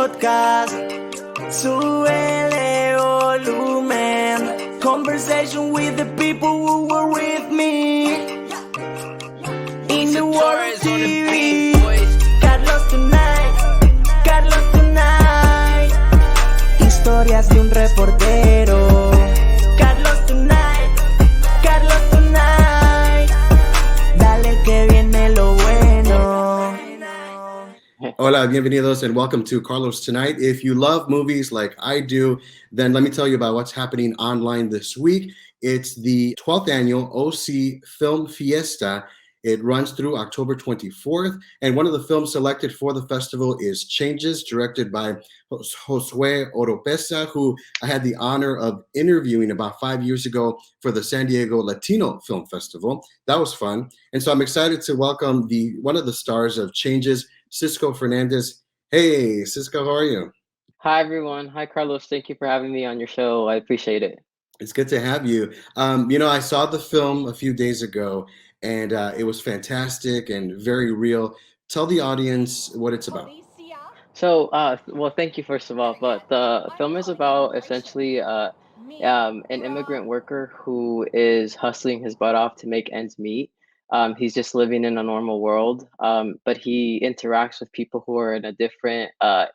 podcast. Súbele volumen. Conversation with the people who were with me. In the world TV. Carlos tonight. Historias de un reportero. Carlos tonight. Dale que viene lo bueno. Hola, bienvenidos, and welcome to Carlos Tonight. If you love movies like I do, then let me tell you about what's happening online this week. It's the 12th Annual OC Film Fiesta. It runs through October 24th, and one of the films selected for the festival is Changes, directed by Josue Oropeza, who I had the honor of interviewing about 5 years ago for the San Diego Latino Film Festival. That was fun, and so I'm excited to welcome one of the stars of Changes, Cisco Fernandez. Hey, Cisco, how are you? Hi, everyone. Hi, Carlos. Thank you for having me on your show. I appreciate it. It's good to have you. I saw the film a few days ago, and it was fantastic and very real. Tell the audience what it's about. So, well, thank you, first of all. But the film is about essentially an immigrant worker who is hustling his butt off to make ends meet. He's just living in a normal world, but he interacts with people who are in a different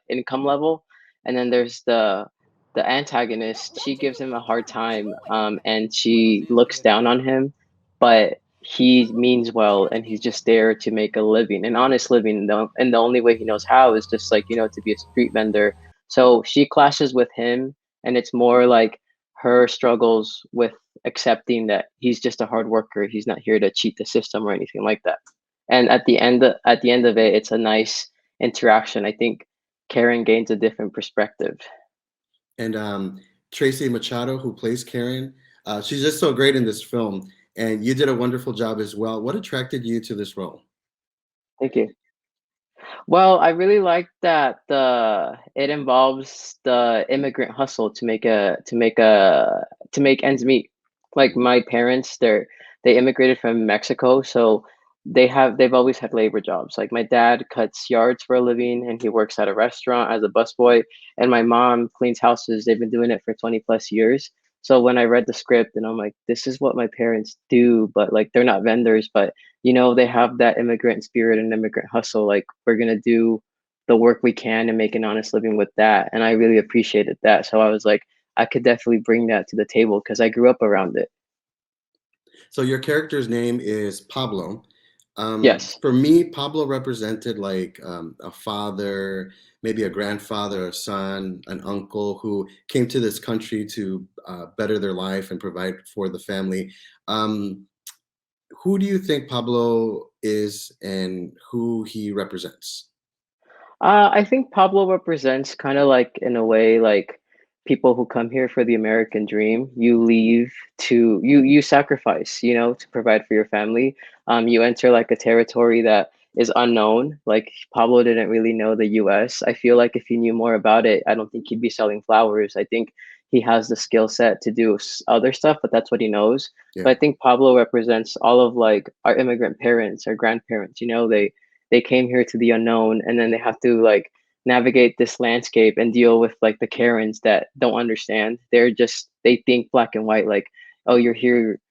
income level. And then there's the antagonist. She gives him a hard time, and she looks down on him, but he means well, and he's just there to make a living, an honest living. And the only way he knows how is just to be a street vendor. So she clashes with him, and it's more like her struggles with accepting that he's just a hard worker. He's not here to cheat the system or anything like that. And at the end of it, it's a nice interaction. I think Karen gains a different perspective. And Tracy Machado, who plays Karen, she's just so great in this film, and you did a wonderful job as well. What attracted you to this role? Thank you. Well, I really like that it involves the immigrant hustle to make ends meet. Like my parents, they immigrated from Mexico, so they've always had labor jobs. Like my dad cuts yards for a living, and he works at a restaurant as a busboy, and my mom cleans houses. They've been doing it for 20 plus years. So when I read the script, and I'm like, this is what my parents do, but like they're not vendors, but they have that immigrant spirit and immigrant hustle. Like we're gonna do the work we can and make an honest living with that. And I really appreciated that. So I was like, I could definitely bring that to the table because I grew up around it. So your character's name is Pablo. Yes. For me, Pablo represented like a father, maybe a grandfather, a son, an uncle who came to this country to better their life and provide for the family. Who do you think Pablo is and who he represents? I think Pablo represents kind of like, in a way, like people who come here for the American dream. You leave you sacrifice, to provide for your family. You enter like a territory that is unknown. Like Pablo didn't really know the US. I feel like if he knew more about it, I don't think he'd be selling flowers. I think he has the skill set to do other stuff, but that's what he knows. Yeah. But I think Pablo represents all of like our immigrant parents, our grandparents. They came here to the unknown, and then they have to like navigate this landscape and deal with like the Karens that don't understand. They think black and white, like, oh, you're here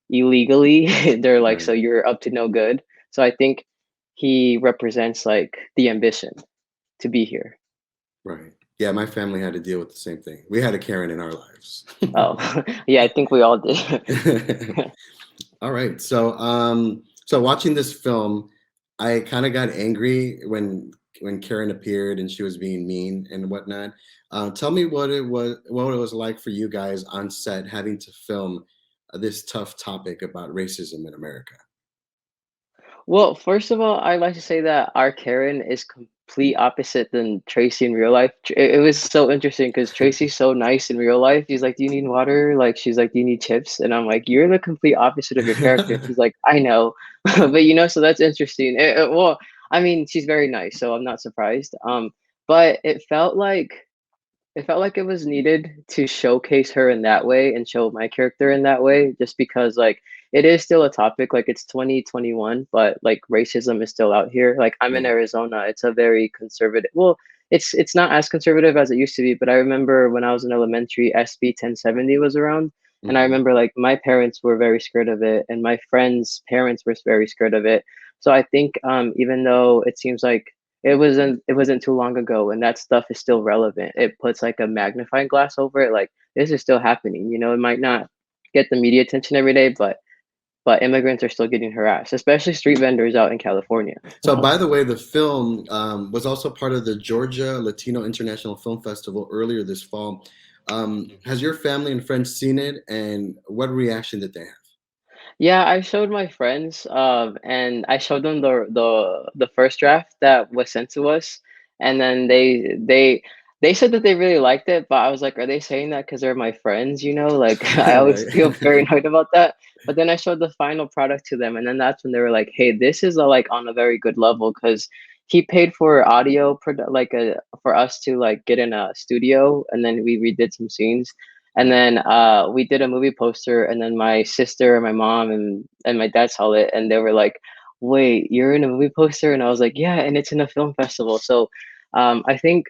illegally. They're like, Right. so you're up to no good. So I think he represents like the ambition to be here. Right. Yeah, my family had to deal with the same thing. We had a Karen in our lives. Oh, yeah, I think we all did. All right. So watching this film, I kind of got angry when Karen appeared and she was being mean and whatnot. Tell me what it was like for you guys on set having to film this tough topic about racism in America. Well, first of all, I'd like to say that our Karen is complete opposite than Tracy in real life. It was so interesting because Tracy's so nice in real life. He's like, "Do you need water?" Like she's like, "Do you need chips?" And I'm like, "You're the complete opposite of your character." And she's like, "I know," but so that's interesting. Well, I mean, she's very nice, so I'm not surprised. But it felt like it was needed to showcase her in that way and show my character in that way, just because like it is still a topic. Like it's 2021, but like racism is still out here. Like I'm in Yeah. Arizona. It's a very conservative, well, it's not as conservative as it used to be, but I remember when I was in elementary, SB 1070 was around, and I Hmm. remember like my parents were very scared of it, and my friends' parents were very scared of it. So I think even though it seems like it wasn't too long ago, and that stuff is still relevant, it puts like a magnifying glass over it. Like this is still happening. You know, it might not get the media attention every day, but immigrants are still getting harassed, especially street vendors out in California. So, by the way, the film was also part of the Georgia Latino International Film Festival earlier this fall. Has your family and friends seen it, and what reaction did they have? Yeah, I showed my friends, and I showed them the first draft that was sent to us, and then they said that they really liked it, but I was like, are they saying that because they're my friends? You know, like I always Right. feel paranoid about that. But then I showed the final product to them, and then that's when they were like, hey, this is like on a very good level because he paid for like for us to like get in a studio, and then we redid some scenes. And Yeah. then we did a movie poster, and then my sister and my mom and my dad saw it, and they were like, "Wait, you're in a movie poster?" And I was like, "Yeah, and it's in a film festival." So I think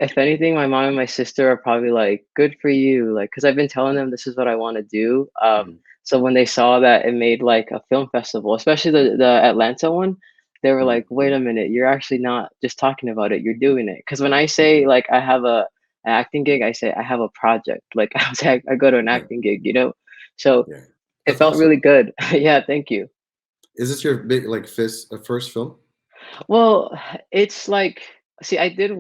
if anything, my mom and my sister are probably like, "Good for you," like because I've been telling them this is what I want to do. Mhm. So when they saw that it made like a film festival, especially the Atlanta one, they were Mhm. like, "Wait a minute, you're actually not just talking about it, you're doing it." Because when I say Mhm. like I have an acting gig, I say I have a project. Like I was like, I go to an Yeah. acting gig, you know. So Yeah. it That's felt awesome. really good. Yeah, thank you. Is this your big like first film? Well, it's like, see, I did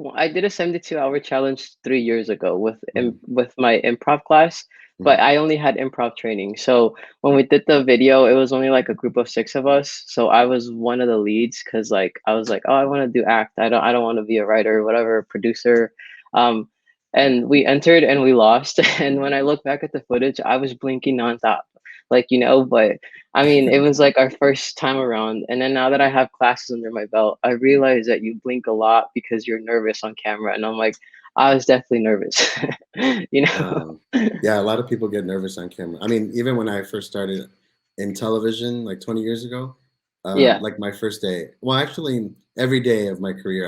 a 72-hour challenge 3 years ago Mhm. with my improv class, but Mhm. I only had improv training. So when we did the video, it was only like a group of six of us. So I was one of the leads because like I was like, oh, I want to do act. I don't want to be a writer or whatever, producer. Um, and we entered and we lost. And when I look back at the footage, I was blinking nonstop, like but I mean, it was like our first time around. And then now that I have classes under my belt, I realize that you blink a lot because you're nervous on camera. And I'm like, I was definitely nervous, you know? Um, yeah, a lot of people get nervous on camera. I mean, even when I first started in television, like 20 years ago, Yeah, like my first day. Well, actually, every day of my career,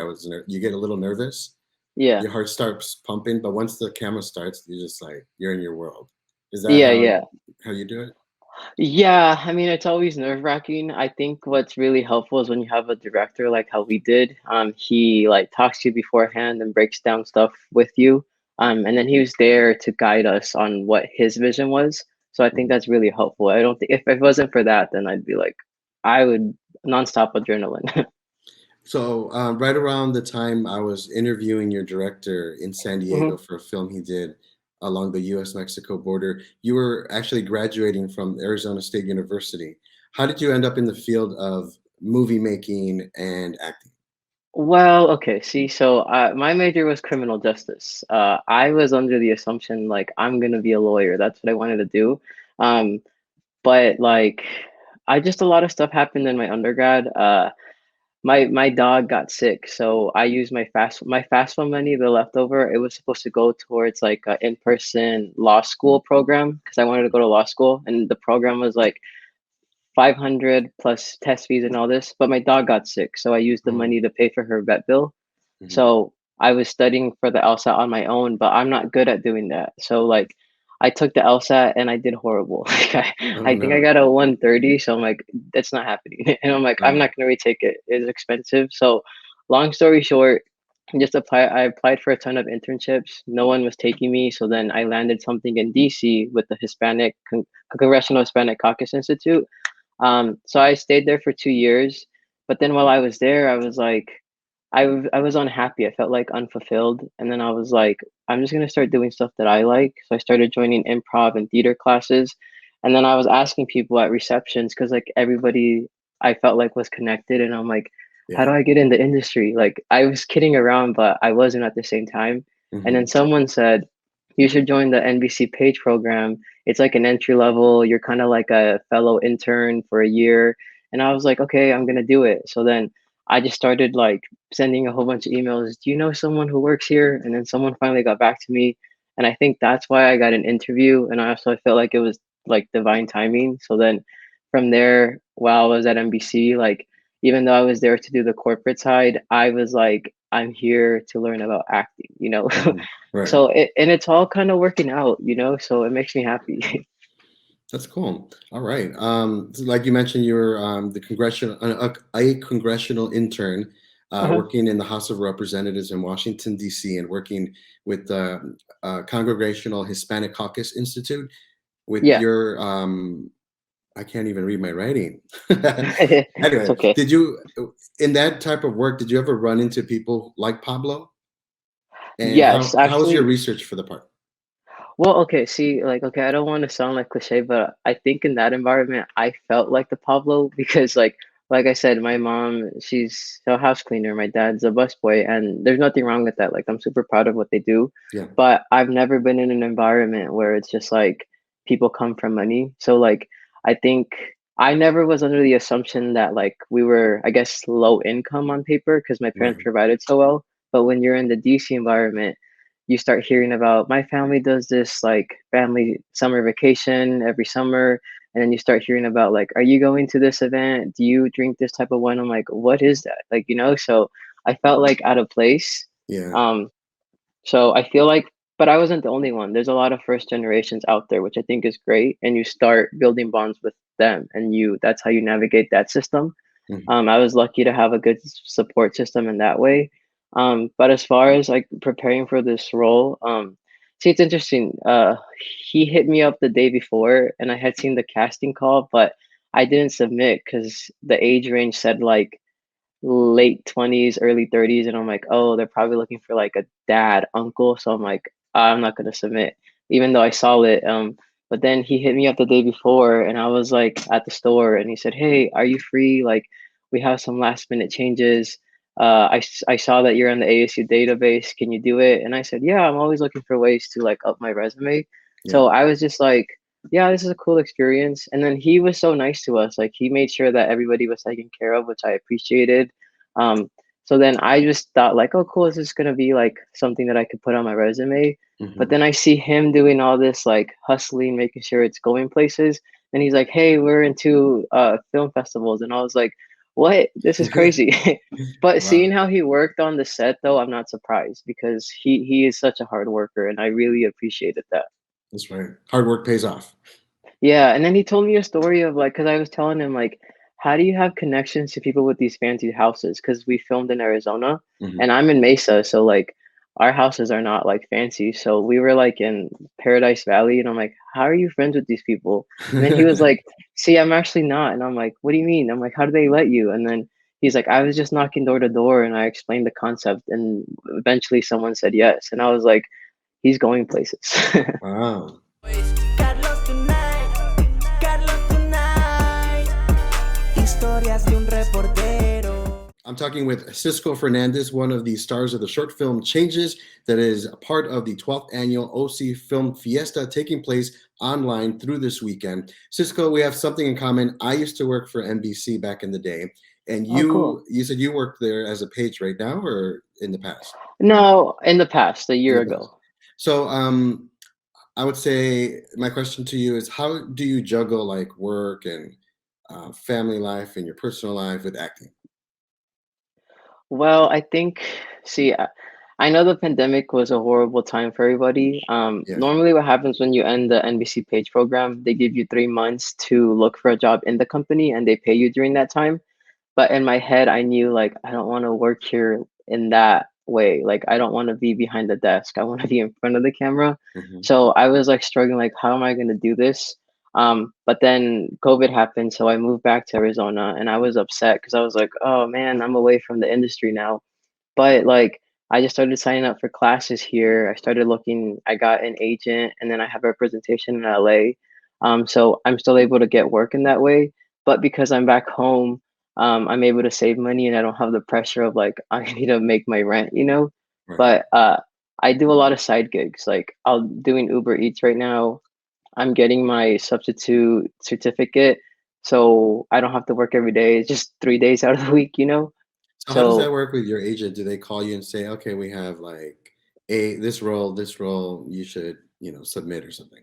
you get a little nervous. yeah, Your heart starts pumping, but once the camera starts, you're just like you're in your world. Is that yeah, yeah. how you do it? Yeah, I mean, it's always nerve-wracking. I think what's really helpful is when you have a director like how we did. He like talks to you beforehand and breaks down stuff with you. And then he was there to guide us on what his vision was. So I think Mhm. that's really helpful. I don't think if it wasn't for that, then I'd be like, I would nonstop adrenaline. So, right around the time I was interviewing your director in San Mhm. Diego for a film he did along the US Mexico border, you were actually graduating from Arizona State University. How did you end up in the field of movie making and acting? Well, okay, see, so my major was criminal justice. I was under the assumption like I'm gonna be a lawyer. That's what I wanted to do. Um, But, like, I just a lot of stuff happened in my undergrad. My dog got sick, so I used my FAFSA money, the leftover, it was supposed to go towards, like, a in-person law school program because I wanted to go to law school, and the program was, like, 500 plus test fees and all this, but my dog got sick, so I used the Oh, money to pay for her vet bill. mhm. So I was studying for the LSAT on my own, but I'm not good at doing that. So like I took the LSAT and I did horrible. Like Oh I think I no. got a 130. So I'm like, that's not happening. And I'm like, I'm Uh, not gonna retake it. It's expensive. So long story short, I applied for a ton of internships. No one was taking me. So then I landed something in DC with the Congressional Hispanic Caucus Institute. So I stayed there for 2 years, but then while I was there, I was like, I was unhappy. I felt like unfulfilled, and then I was like, I'm just gonna start doing stuff that I like. So I started joining improv and theater classes, and then I was asking people at receptions because like everybody I felt like was connected, and I'm like, how do yeah. I get in the industry? Like I was kidding around, but I wasn't at the same time. And then Hmm. someone said, you should join the NBC Page program. It's like an entry level. You're kind of like a fellow intern for a year. And I was like, okay, I'm gonna do it. So then I just started like sending a whole bunch of emails. Do you know someone who works here? And then someone finally got back to me. And I think that's why I got an interview. And I also felt like it was like divine timing. So then from there, while I was at NBC, like even though I was there to do the corporate side, I was like I'm here to learn about acting, you know. Mhm. Right. So and it's all kind of working out, you know, so it makes me happy. That's cool. All right. So like you mentioned, you're the a congressional intern Uh-huh. working in the House of Representatives in Washington D.C. and working with the Congregational Hispanic Caucus Institute with Yeah. your I can't even read my writing. It's Anyway, okay. did you in that type of work, did you ever run into people like Pablo? And Yes, how was your actually. research for the part? Well, okay, see, like, okay, I don't want to sound like cliche, but I think in that environment, I felt like the Pablo because, like I said, my mom, she's a house cleaner, my dad's a busboy, and there's nothing wrong with that. Like, I'm super proud of what they do, Yeah. but I've never been in an environment where it's just like people come from money. So, like, I think I never was under the assumption that like we were, I guess, low income on paper because my parents Right. provided so well. But when you're in the DC environment, you start hearing about my family does this like family summer vacation every summer, and then you start hearing about like, are you going to this event, do you drink this type of wine? I'm like, what is that, like, you know? So I felt like out of place. Yeah. um so I feel like, but I wasn't the only one. There's a lot of first generations out there, which I think is great, and you start building bonds with them, and you that's how you navigate that system. Mhm. I was lucky to have a good support system in that way. But as far as like preparing for this role, see, it's interesting. He hit me up the day before, and I had seen the casting call, but I didn't submit because the age range said like late 20s, early 30s, and I'm like, oh, they're probably looking for like a dad, uncle. So I'm like, I'm not gonna submit, even though I saw it. But then he hit me up the day before, and I was like at the store, and he said, hey, are you free? Like, we have some last minute changes. I saw that you're on the ASU database. Can you do it? And I said, yeah, I'm always looking for ways to like up my resume. Yeah. So I was just like, yeah, this is a cool experience. And then he was so nice to us. Like he made sure that everybody was taken care of, which I appreciated. Um, so then I just thought like, oh, cool, is this gonna be like something that I could put on my resume? But Mhm. then I see him doing all this like hustling, making sure it's going places. And he's like, hey, we're into film festivals. And I was like, what? This is crazy. But seeing Wow. how he worked on the set though, I'm not surprised because he is such a hard worker, and I really appreciated that. That's right. Hard work pays off. Yeah, and then he told me a story of like, because I was telling him like, how do you have connections to people with these fancy houses? Because we filmed in Arizona, Mhm. and I'm in Mesa, so like our houses are not like fancy. So we were like in Paradise Valley, and I'm like, how are you friends with these people? And then he was like, see, I'm actually not. And I'm like, what do you mean? I'm like, how do they let you? And then he's like, I was just knocking door to door, and I explained the concept, and eventually someone said yes. And I was like, he's going places. Wow. Carlos Tonight, Carlos Tonight, historias de un reportero. I'm talking with Cisco Fernandez, one of the stars of the short film Changes, that is a part of the 12th annual OC Film Fiesta taking place online through this weekend. Cisco, we have something in common. I used to work for NBC back in the day, and Oh, cool. you said you work there as a page right now or in the past? No, in the past, a In year the past. ago. So, I would say my question to you is how do you juggle like work and family life and your personal life with acting? Well, I think, see, I know the pandemic was a horrible time for everybody. Yeah. Normally, what happens when you end the NBC Page program, they give you 3 months to look for a job in the company, and they pay you during that time. But in my head, I knew like I don't want to work here in that way. Like I don't want to be behind the desk. I want to be in front of the camera. Hmm. So I was like struggling, like how am I going to do this? But then COVID happened, so I moved back to Arizona, and I was upset because I was like, oh man, I'm away from the industry now. But like I just started signing up for classes here. I started looking. I got an agent, and then I have representation in LA. So I'm still able to get work in that way. But because I'm back home, I'm able to save money, and I don't have the pressure of like I need to make my rent, you know. Right. But I do a lot of side gigs. Like I'm doing Uber Eats right now. I'm getting my substitute certificate, so I don't have to work every day. It's just 3 days out of the week, you know. So how does that So work with your agent? Do they call you and say, okay, we have like this role, you should, submit or something?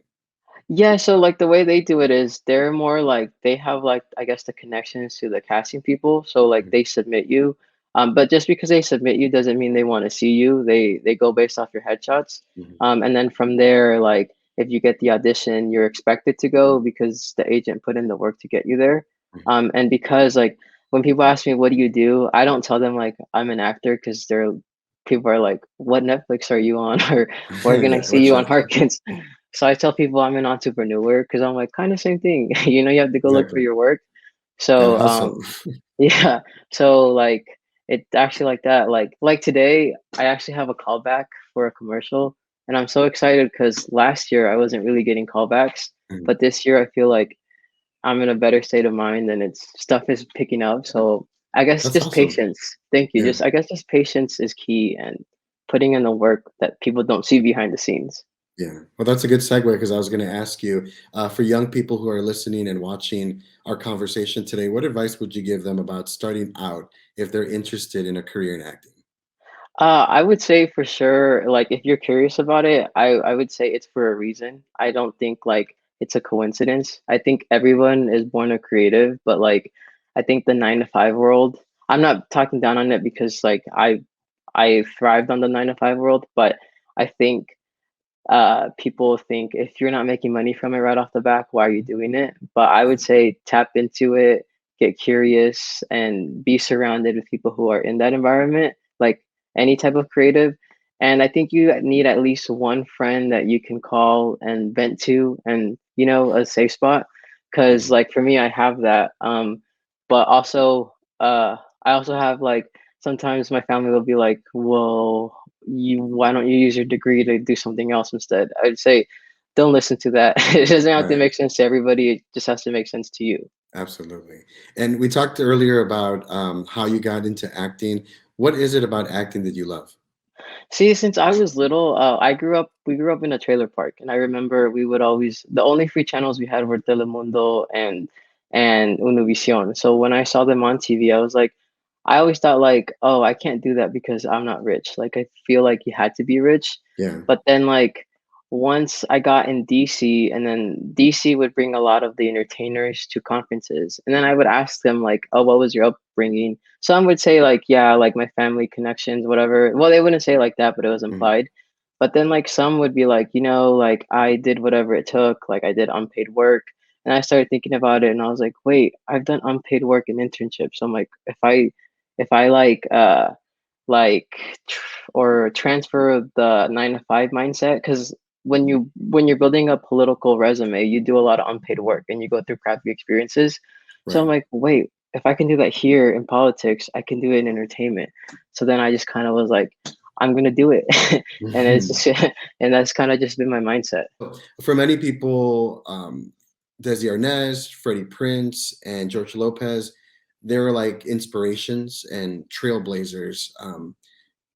yeah, so like the way they do it is they're more like they have like I guess the connections to the casting people. So like Mhm. they submit you. But just because they submit you doesn't mean they want to see you. They go based off your headshots. Mhm. And then from there, like if you get the audition, you're expected to go because the agent put in the work to get you there. Mhm. And because like when people ask me what do you do, I don't tell them like I'm an actor because they're people are like, what Netflix are you on? Or where can I Yeah, see what you show? on Harkins? So I tell people I'm an entrepreneur because I'm like kind of same thing. You have to go look for Exactly. your work. Gotta So hustle. yeah. So like it's actually like that. Like today, I actually have a callback for a commercial, and I'm so excited because last year I wasn't really getting callbacks, Mhm. but this year I feel like I'm in a better state of mind and it's stuff is picking up. So I guess That's just awesome. patience. Thank you. Yeah. Just I guess just patience is key and putting in the work that people don't see behind the scenes. Yeah. Well, that's a good segue because I was going to ask you for young people who are listening and watching our conversation today, what advice would you give them about starting out if they're interested in a career in acting? I would say for sure, like if you're curious about it, I would say it's for a reason. I don't think like it's a coincidence. I think everyone is born a creative, but like I think the 9 to 5 world, I'm not talking down on it because like I thrived on the 9 to 5 world, but I think people think if you're not making money from it right off the back, why are you doing it? But I Yeah. would say tap into it, get curious, and be surrounded with people who are in that environment, like any type of creative. And I think you need at least one friend that you can call and vent to, and a safe spot. Because Mhm. like for me, I have that. But also, I also have like sometimes my family will be like, "Well, why don't you use your degree to do something else instead?" I'd say, don't listen to that. It doesn't have to Right. make sense to everybody. It just has to make sense to you. Absolutely. And we talked earlier about how you got into acting. What is it about acting that you love? See, since I was little, we grew up in a trailer park, and I remember we would always, the only free channels we had were Telemundo and Univision. So when I saw them on TV, I was like, I always thought like, oh, I can't do that because I'm not rich. Like I feel like you had to be rich. Yeah. But then like once I got in DC, and then DC would bring a lot of the entertainers to conferences, and then I would ask them like, oh, what was your upbringing? Some would say like, yeah, like my family connections, whatever. Well, they wouldn't say it like that, but it was Mhm. implied. But then like some would be like, like I did whatever it took, like I did unpaid work. And I started thinking about it and I was like, wait, I've done unpaid work and internships. So I'm like, if I like or transfer the 9 to 5 mindset, because when you're building a political resume, you do a lot of unpaid work and you go through crappy experiences. So I'm Right. like, wait, if I can do that here in politics, I can do it in entertainment. So then I just kind of was like, I'm gonna do it, and it's just and that's kind of just been my mindset. For many people, Desi Arnaz, Freddie Prince, and George Lopez, they're like inspirations and trailblazers.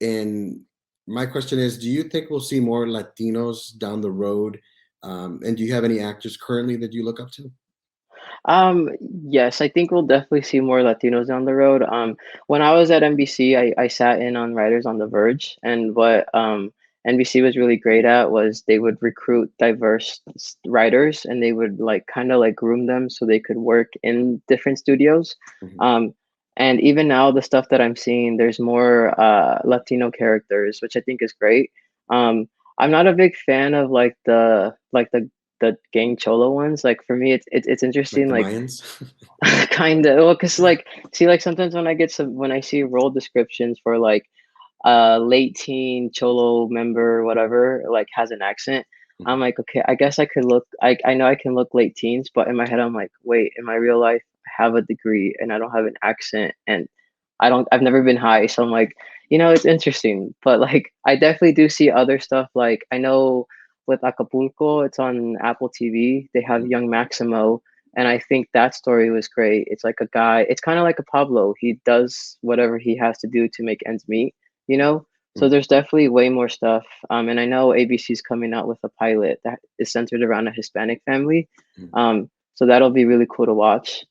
And my question is, do you think we'll see more Latinos down the road? And do you have any actors currently that you look up to? Um, yes, I think we'll definitely see more Latinos down the road. When I was at NBC, I sat in on Writers on the Verge, and what NBC was really great at was they would recruit diverse writers, and they would like kind of like groom them so they could work in different studios. Mhm. Um, and even now, the stuff that I'm seeing, there's more Latino characters, which I think is great. Um, I'm not a big fan of like the gang cholo ones. Like for me, it's Like interesting. the Like Mayans? kind of, well, cause like see, like sometimes when I see role descriptions for like late teen cholo member, whatever, like has an accent, Mhm. I'm like, okay, I guess I could look. I know I can look late teens, but in my head, I'm like, wait, in my real life, I have a degree and I don't have an accent, and I've never been high, so I'm like, it's interesting, but like I definitely do see other stuff. Like I know with Acapulco, it's on Apple TV. They have Mhm. Young Maximo, and I think that story was great. It's like a guy. It's kind of like a Pablo. He does whatever he has to do to make ends meet. You know. So Mhm. there's definitely way more stuff. And I know ABC's coming out with a pilot that is centered around a Hispanic family. Mhm. So that'll be really cool to watch.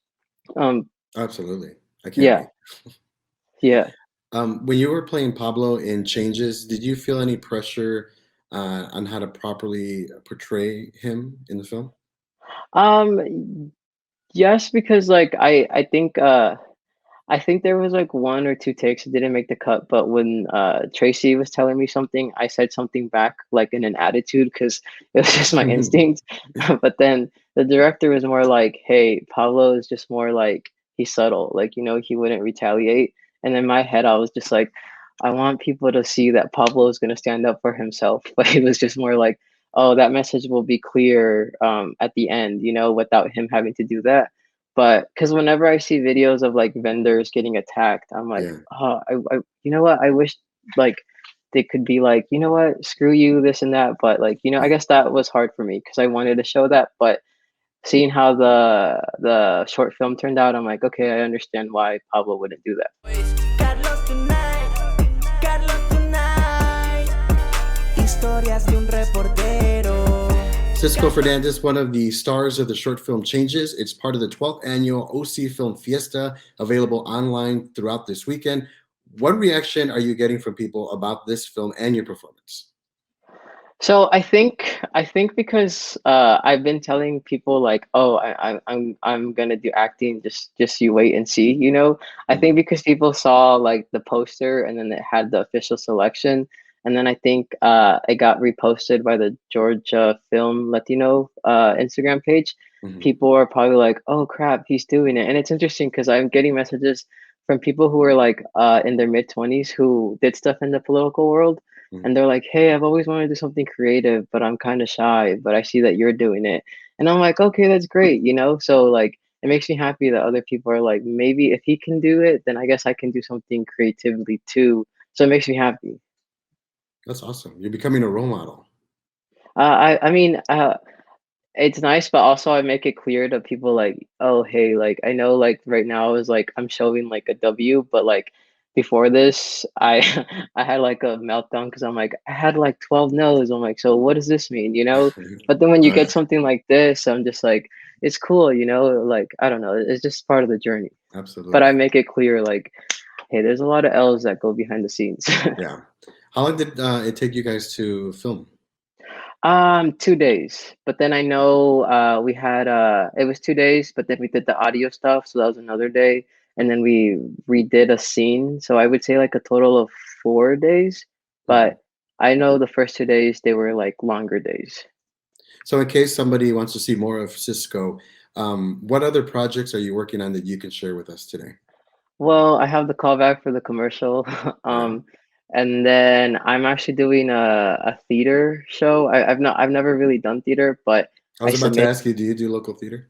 Um, Absolutely. I can't yeah, wait. yeah. When you were playing Pablo in Changes, did you feel any pressure on how to properly portray him in the film? Yes, because like I think I think there was like one or two takes that didn't make the cut, but when Tracy was telling me something, I said something back like in an attitude because it was just my instinct. But then the director was more like, "Hey, Pablo is just more like he's subtle, like he wouldn't retaliate." And in my head, I was just like, I want people to see that Pablo is going to stand up for himself. But he was just more like, "Oh, that message will be clear at the end, without him having to do that." But because whenever I see videos of like vendors getting attacked, I'm like, Yeah. oh, you know what? I wish like they could be like, you know what, screw you, this and that. But like, I guess that was hard for me because I wanted to show that. But seeing how the short film turned out, I'm like, okay, I understand why Pablo wouldn't do that. Carlos tonight, Carlos tonight. Historias de un reportero. Cisco Fernandez, one of the stars of the short film Changes. It's part of the 12th annual OC Film Fiesta, available online throughout this weekend. What reaction are you getting from people about this film and your performance? So I think because I've been telling people like, oh, I'm gonna do acting. Just you wait and see. I think because people saw like the poster and then it had the official selection, and then I think it got reposted by the Georgia Film Latino Instagram page. Mhm. People are probably like, oh crap, he's doing it, and it's interesting because I'm getting messages from people who are like in their mid 20s who did stuff in the political world, Mhm. and they're like, "Hey, I've always wanted to do something creative, but I'm kind of shy, but I see that you're doing it." And I'm like, "Okay, that's great." So like it makes me happy that other people are like, "Maybe if he can do it, then I guess I can do something creatively too." So it makes me happy. That's awesome. You're becoming a role model. I mean, it's nice, but also I make it clear to people like, oh, hey, like I know like right now is like I'm showing like a W, but like before this, I I had like a meltdown because I'm like I had like 12 no's. I'm like, so what does this mean? But then when you get Right. something like this, I'm just like, it's cool. Like I don't know, it's just part of the journey. But I Absolutely. make it clear like, hey, there's a lot of L's that go behind the scenes. Yeah. How long did it take you guys to film? 2 days. But then I know we had it was 2 days, but then we did the audio stuff, so that was another day. And then we redid a scene. So I would say like a total of 4 days. Mhm. But I know the first 2 days they were like longer days. So, in case somebody wants to see more of Cisco, what other projects are you working on that you can share with us today? Well, I have the callback for the commercial. Yeah. And then I'm actually doing a theater show. I've never really done theater, but I I was about to submit ask you, do you do local theater?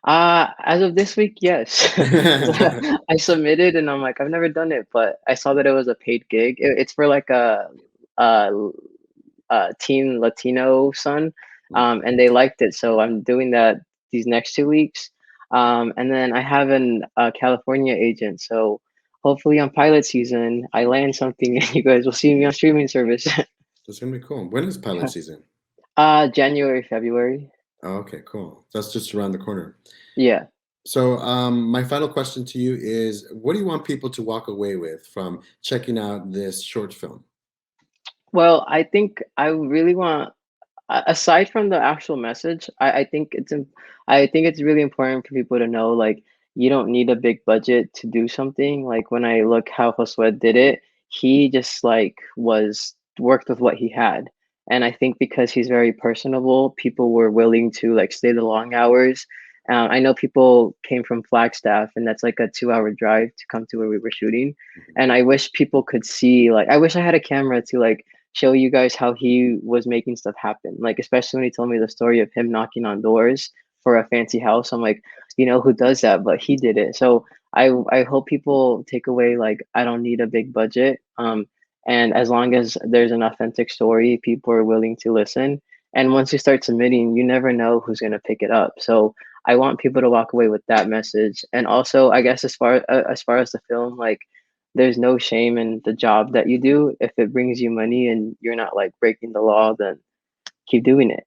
As of this week, yes. 'Cause I submitted and I'm like, I've never done it, but I saw that it was a paid gig. It's for like a, teen Latino son, Mm. and they liked it, so I'm doing that these next 2 weeks. And then I have an California agent, so hopefully on pilot season I land something and you guys will see me on streaming service. That's gonna be cool. When is pilot season? January, February. Oh, okay, cool. That's just around the corner. Yeah. So, my final question to you is, what do you want people to walk away with from checking out this short film? Well, I think I really want aside from the actual message, I think it's really important for people to know like you don't need a big budget to do something. Like when I look how Josue did it, he just like was worked with what he had. And I think because he's very personable, people were willing to like stay the long hours. I know people came from Flagstaff, and that's like a 2-hour drive to come to where we were shooting. Mhm. And I wish people could see, like, I wish I had a camera to like show you guys how he was making stuff happen. Like, especially when he told me the story of him knocking on doors for a fancy house. I'm like, who does that? But he did it. So I hope people take away like I don't need a big budget. And as long as there's an authentic story, people are willing to listen. And once you start submitting, you never know who's gonna pick it up. So I want people to walk away with that message. And also, I guess as far as the film, like there's no shame in the job that you do. If it brings you money and you're not like breaking the law, then keep doing it.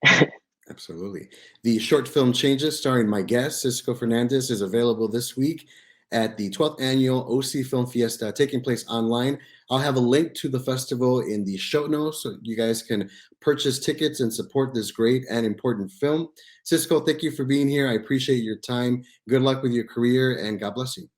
Absolutely. The short film Changes, starring my guest, Cisco Fernandez, is available this week at the 12th Annual OC Film Fiesta, taking place online. I'll have a link to the festival in the show notes so you guys can purchase tickets and support this great and important film. Cisco, thank you for being here. I appreciate your time. Good luck with your career, and God bless you.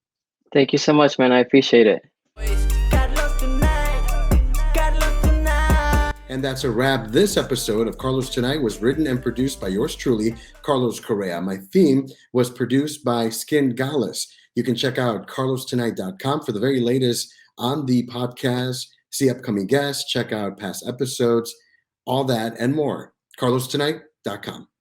Thank you so much, man. I appreciate it. Carlos tonight, Carlos tonight. And that's a wrap. This episode of Carlos Tonight was written and produced by yours truly, Carlos Correa. My theme was produced by Skin Gallus. You can check out carlostonight.com for the very latest on the podcast, see upcoming guests, check out past episodes, all that and more. carlostonight.com.